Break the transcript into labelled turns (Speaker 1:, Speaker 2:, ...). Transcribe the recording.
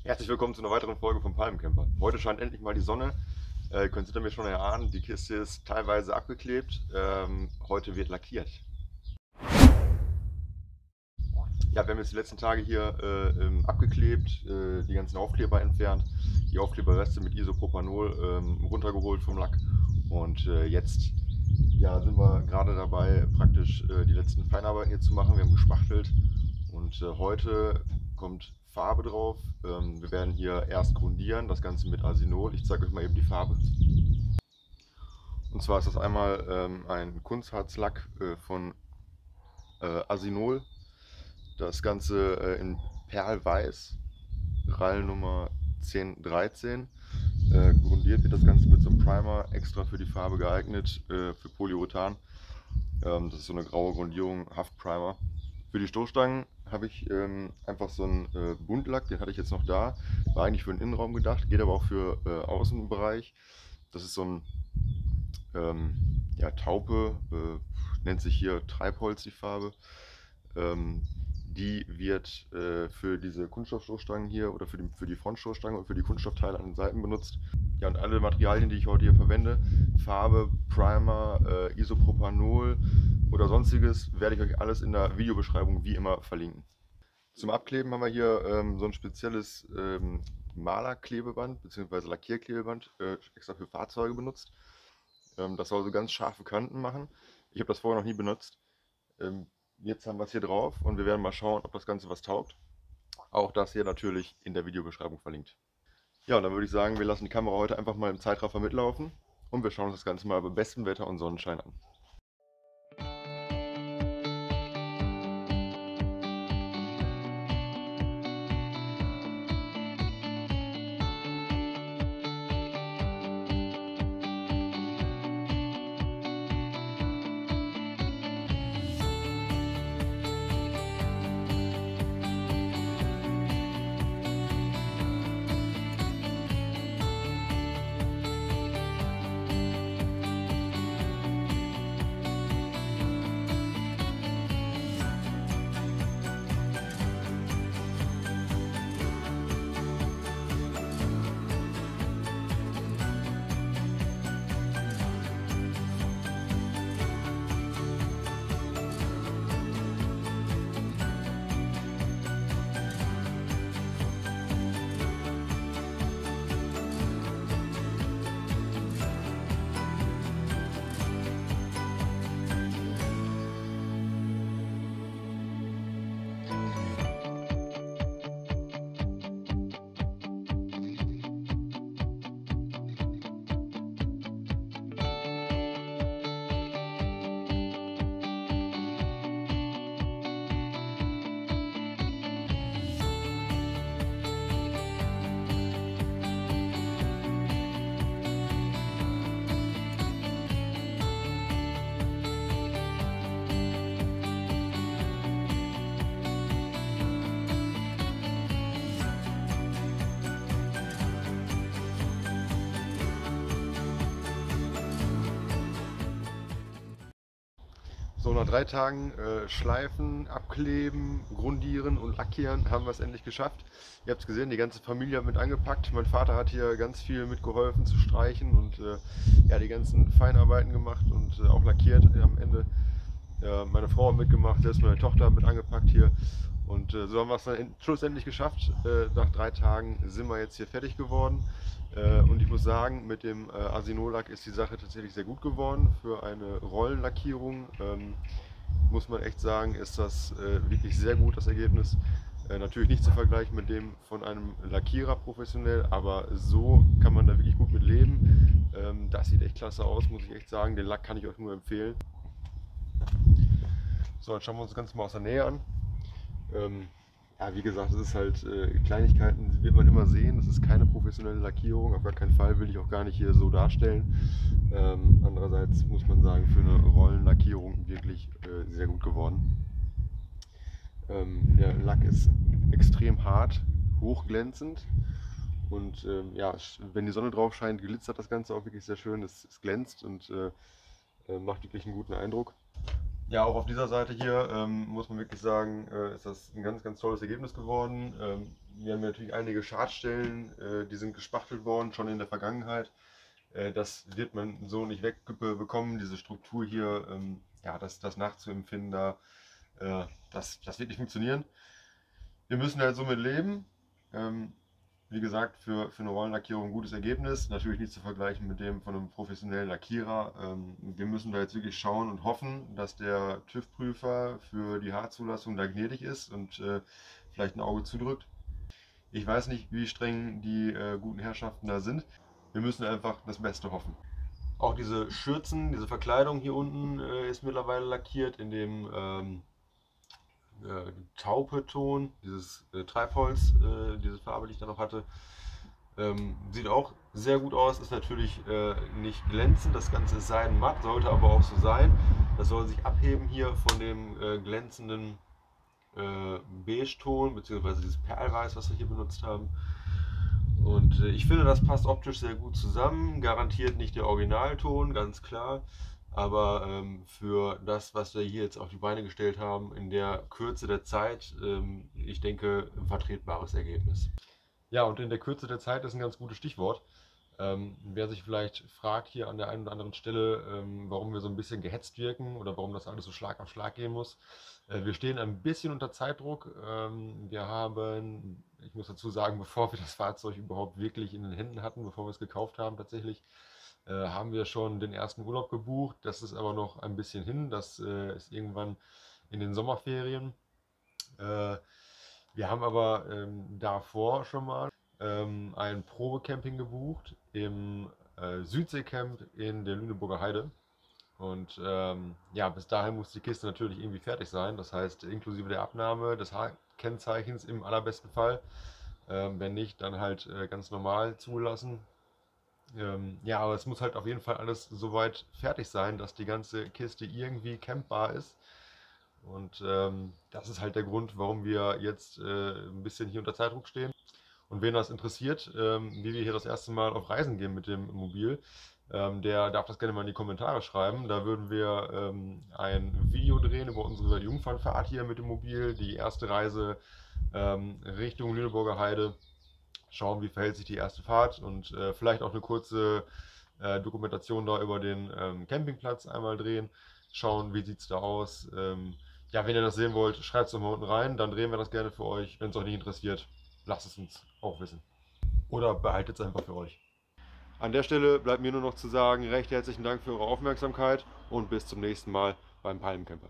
Speaker 1: Herzlich willkommen zu einer weiteren Folge von Palmcamper. Heute scheint endlich mal die Sonne. Ihr könnt hinter mir schon erahnen, die Kiste ist teilweise abgeklebt. Heute wird lackiert. Ja, wir haben jetzt die letzten Tage hier abgeklebt, die ganzen Aufkleber entfernt, die Aufkleberreste mit Isopropanol runtergeholt vom Lack. Und jetzt ja, sind wir gerade dabei, praktisch die letzten Feinarbeiten hier zu machen. Wir haben gespachtelt und heute kommt Farbe drauf. Wir werden hier erst grundieren, das Ganze mit Arsenol. Ich zeige euch mal eben die Farbe. Und zwar ist das einmal ein Kunstharzlack von Arsenol. Das Ganze in Perlweiß, Rallnummer 1013. Grundiert wird das Ganze mit so einem Primer, extra für die Farbe geeignet, für Polyurethan. Das ist so eine graue Grundierung, Haftprimer. Für die Stoßstangen habe ich einfach so einen Buntlack, den hatte ich jetzt noch da. War eigentlich für den Innenraum gedacht, geht aber auch für Außenbereich. Das ist so ein ja, Taupe, nennt sich hier Treibholz die Farbe. Die wird für diese Kunststoffstoßstangen hier oder für die Frontstoßstange und für die Kunststoffteile an den Seiten benutzt. Ja, und alle Materialien, die ich heute hier verwende, Farbe, Primer, Isopropanol oder sonstiges, werde ich euch alles in der Videobeschreibung wie immer verlinken. Zum Abkleben haben wir hier so ein spezielles Malerklebeband bzw. Lackierklebeband extra für Fahrzeuge benutzt. Das soll so ganz scharfe Kanten machen. Ich habe das vorher noch nie benutzt. Ähm, Jetzt haben wir es hier drauf und wir werden mal schauen, ob das Ganze was taugt. Auch das hier natürlich in der Videobeschreibung verlinkt. Ja, und dann würde ich sagen, wir lassen die Kamera heute einfach mal im Zeitraffer mitlaufen und wir schauen uns das Ganze mal bei bestem Wetter und Sonnenschein an. So, nach 3 Tagen Schleifen, Abkleben, Grundieren und Lackieren haben wir es endlich geschafft. Ihr habt es gesehen, die ganze Familie hat mit angepackt. Mein Vater hat hier ganz viel mitgeholfen zu streichen und ja, die ganzen Feinarbeiten gemacht und auch lackiert am Ende. Meine Frau hat mitgemacht, selbst meine Tochter hat mit angepackt hier. Und so haben wir es dann schlussendlich geschafft. Nach 3 Tagen sind wir jetzt hier fertig geworden. Und ich muss sagen, mit dem Arsenol-Lack ist die Sache tatsächlich sehr gut geworden. Für eine Rollenlackierung muss man echt sagen, ist das wirklich sehr gut, das Ergebnis. Natürlich nicht zu vergleichen mit dem von einem Lackierer professionell, aber so kann man da wirklich gut mit leben. Das sieht echt klasse aus, muss ich echt sagen. Den Lack kann ich euch nur empfehlen. So, jetzt schauen wir uns das Ganze mal aus der Nähe an. Ja, wie gesagt, das ist halt Kleinigkeiten wird man immer sehen. Das ist keine professionelle Lackierung, auf gar keinen Fall will ich auch gar nicht hier so darstellen. Andererseits muss man sagen, für eine Rollenlackierung wirklich sehr gut geworden. Der Lack ist extrem hart, hochglänzend und ja, wenn die Sonne drauf scheint, glitzert das Ganze auch wirklich sehr schön. Es glänzt und macht wirklich einen guten Eindruck. Ja, auch auf dieser Seite hier muss man wirklich sagen, ist das ein ganz, ganz tolles Ergebnis geworden. Wir haben natürlich einige Schadstellen, die sind gespachtelt worden, schon in der Vergangenheit. Das wird man so nicht wegbekommen, diese Struktur hier, ja, das nachzuempfinden, das wird nicht funktionieren. Wir müssen halt somit leben. Ähm, Wie gesagt, für eine Rollenlackierung ein gutes Ergebnis. Natürlich nicht zu vergleichen mit dem von einem professionellen Lackierer. Wir müssen da jetzt wirklich schauen und hoffen, dass der TÜV-Prüfer für die Haarzulassung da gnädig ist und vielleicht ein Auge zudrückt. Ich weiß nicht, wie streng die guten Herrschaften da sind. Wir müssen einfach das Beste hoffen. Auch diese Schürzen, diese Verkleidung hier unten ist mittlerweile lackiert in dem Taupeton, dieses Treibholz, diese Farbe, die ich da noch hatte. Sieht auch sehr gut aus, ist natürlich nicht glänzend, das Ganze ist seidenmatt, sollte aber auch so sein. Das soll sich abheben hier von dem glänzenden Beige-Ton, beziehungsweise dieses Perlweiß, was wir hier benutzt haben. Und ich finde, das passt optisch sehr gut zusammen. Garantiert nicht der Originalton, ganz klar. Aber für das, was wir hier jetzt auf die Beine gestellt haben, in der Kürze der Zeit, ich denke, ein vertretbares Ergebnis. Ja, und in der Kürze der Zeit ist ein ganz gutes Stichwort. Wer sich vielleicht fragt hier an der einen oder anderen Stelle, warum wir so ein bisschen gehetzt wirken oder warum das alles so Schlag auf Schlag gehen muss. Wir stehen ein bisschen unter Zeitdruck. Wir haben, ich muss dazu sagen, bevor wir das Fahrzeug überhaupt wirklich in den Händen hatten, bevor wir es gekauft haben tatsächlich, haben wir schon den ersten Urlaub gebucht. Das ist aber noch ein bisschen hin. Das ist irgendwann in den Sommerferien. Wir haben aber davor schon mal ein Probecamping gebucht im Südseecamp in der Lüneburger Heide. Und ja, bis dahin muss die Kiste natürlich irgendwie fertig sein. Das heißt, inklusive der Abnahme des Kennzeichens im allerbesten Fall. Wenn nicht, dann halt ganz normal zugelassen. Ja, aber es muss halt auf jeden Fall alles soweit fertig sein, dass die ganze Kiste irgendwie campbar ist. Und das ist halt der Grund, warum wir jetzt ein bisschen hier unter Zeitdruck stehen. Und wen das interessiert, wie wir hier das erste Mal auf Reisen gehen mit dem Mobil, der darf das gerne mal in die Kommentare schreiben. Da würden wir ein Video drehen über unsere Jungfernfahrt hier mit dem Mobil, die erste Reise Richtung Lüneburger Heide. Schauen, wie verhält sich die erste Fahrt und vielleicht auch eine kurze Dokumentation da über den Campingplatz einmal drehen. Schauen, wie sieht es da aus. Ja, wenn ihr das sehen wollt, schreibt es doch mal unten rein, dann drehen wir das gerne für euch. Wenn es euch nicht interessiert, lasst es uns auch wissen. Oder behaltet es einfach für euch. An der Stelle bleibt mir nur noch zu sagen, recht herzlichen Dank für eure Aufmerksamkeit und bis zum nächsten Mal beim Palmcamper.